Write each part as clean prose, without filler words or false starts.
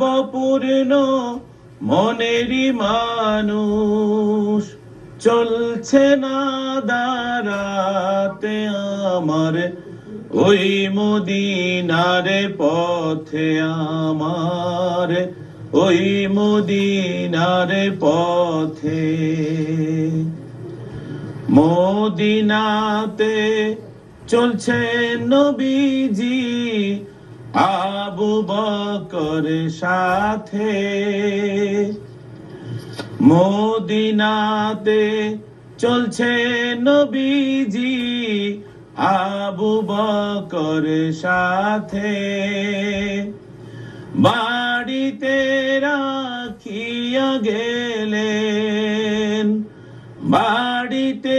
সর্বপূর্ণ মনেরই মানুষ, চলছে না দাঁড়াতে আমার ওই মদিনার পথে, আমার ওই মদিনার পথে। মদিনাতে চলছে নবীজি আবু বকর সাথে, মদিনাতে চলছে নবীজি আবু বকর সাথে। বাড়িতে রাখিয়া গেলেন, বাড়িতে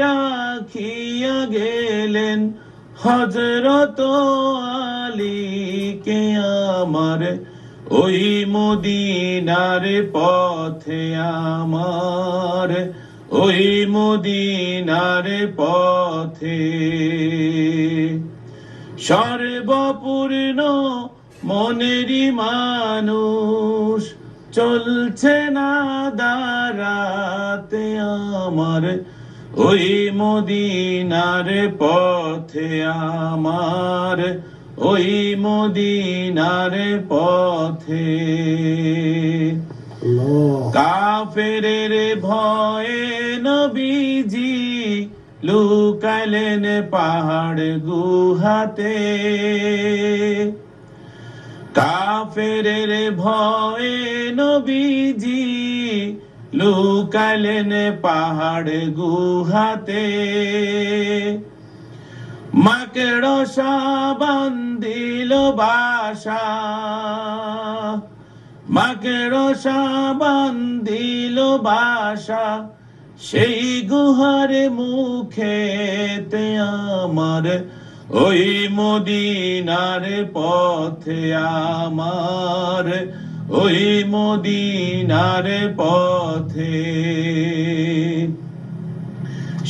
রাখিয়া গেলেন হযরত আলীকে আমার ওই মদিনার পথে, আমার ওই মদিনার পথে। সর্বপূর্ণ মনেরই মানুষ, চলছে না দাঁড়াতে আমার ওই মদিনার পথে, আমার ওই মদিনার পথে। কাফেরের ভয়ে নবীজি লুকালেন পাহাড় গুহাতে, কাফেরের ভয়ে নবীজি লুকালেন পাহাড় গুহাতে। মাকড়সা বান্ধিল বাসা, মাকড়সা বান্ধিল বাসা সেই গুহার মুখেতে আমার ওই মদিনার পথে, আমার ওই মদিনার পথে।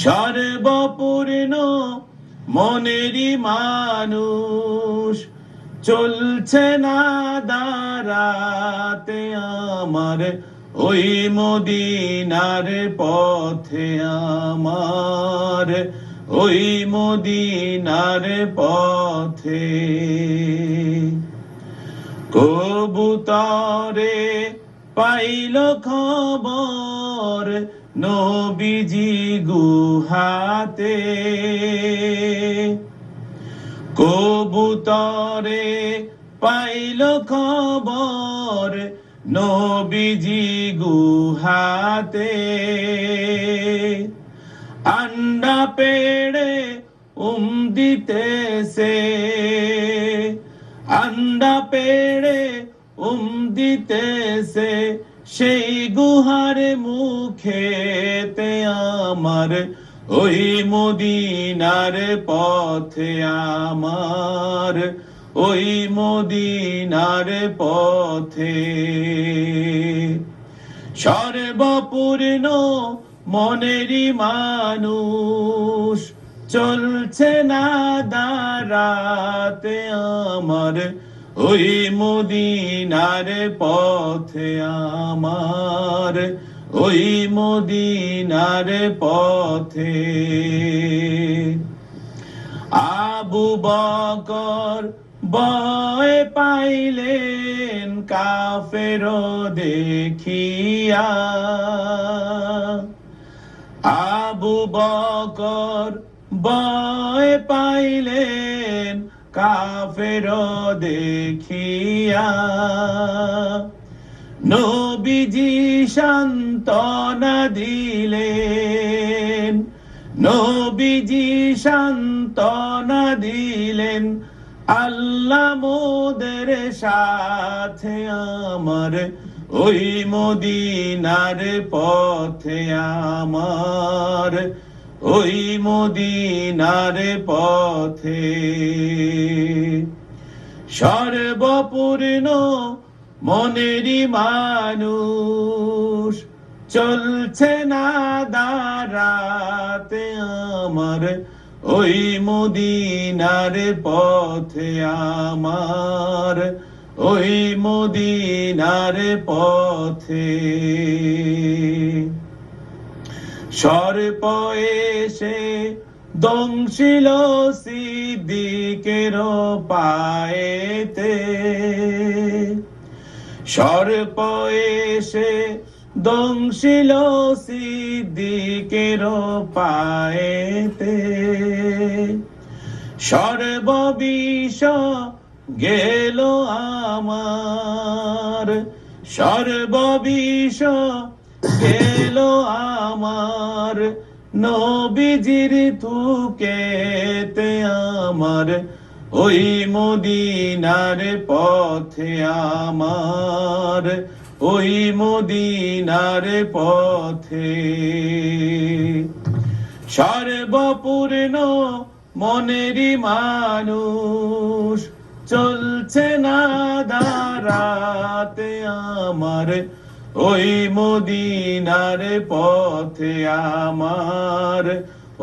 সর্বপূর্ণ মনেরই মানুষ, চলছে না দাঁড়াতে আমার ওই মদিনার পথে, আমার ওই মদিনার পথে। কবুতরে পাইল খবর নবীজি গুহাতে, কবুতরে পাইল খবর নবীজি গুহাতে। আন্ডা পেড়ে দিতেছে, আন্ডা পেড়ে দিতেছে সেই গুহার মুখেতে আমার ওই মদিনার পথে, আমার ওই মদিনার পথে। সর্বপূর্ণ মনেরই মানুষ, চলছে না দাঁড়াতে আমার ওই মদিনার পথে, আমার ওই মদিনার পথে। আবু বকর ভয় পাইলেন কাফের দেখিয়া, আবু বকর ভয় পাইলেন কাফের দেখিয়া। নবীজি সান্ত্বনা দিলেন, নবীজি সান্ত্বনা দিলেন আল্লাহ মোদের সাথে আমার ওই মদিনার পথে, আমার ওই মদিনার পথে। সর্বপূর্ণ মনেরই মানুষ, চলছে না দাঁড়াতে আমার ওই মদিনার পথে, আমার ওই মদিনার পথে। সর্প এসে দংশিল সিদ্দিকের পায়েতে, সর্প এসে দংশিল সিদ্দিকের পায়েতে, সর্ববিষ গেল আমার, সর্ববিষ গেল আমার, নবীজির থুকেতে আমার, ওই মদিনার পথে আমার, ওই মদিনার পথে। সর্বপূর্ণ মনেরই মানুষ, চলছে না দাঁড়াতে আমার, ওই মদিনার পথে আমার,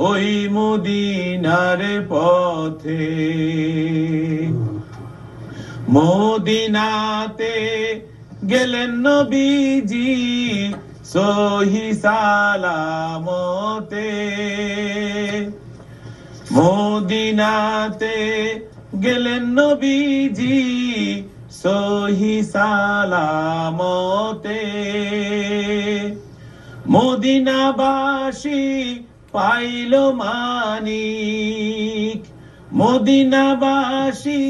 ওই মদিনার পথে। মদিনাতে গেলেন নবীজি সহি সালামতে, মদিনাতে গেলেন নবীজি সহি সালামতে। মদিনাবাসী পাইল মানিক, মদিনাবাসী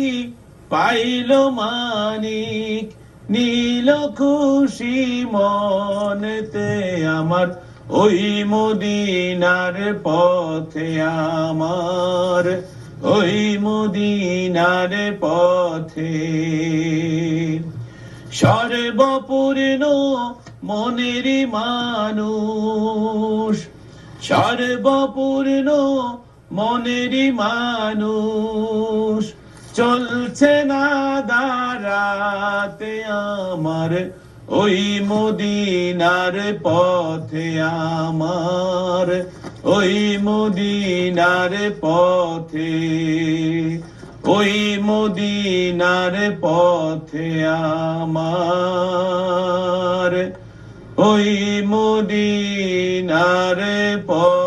পাইল মানিক, নীল খুশি মনেতে আমার, ওই মদিনার পথে আমার, ওই মদিনার পথে। সর্বপূর্ণ মনের মানুষ, সর্বপূর্ণ মনের মানুষ, চলছে না দাঁড়াতে আমার, ওই মদিনার পথে আমার, ওই মদিনার পথে, ওই মদিনার পথে আমার, ওই মদিনার পথে।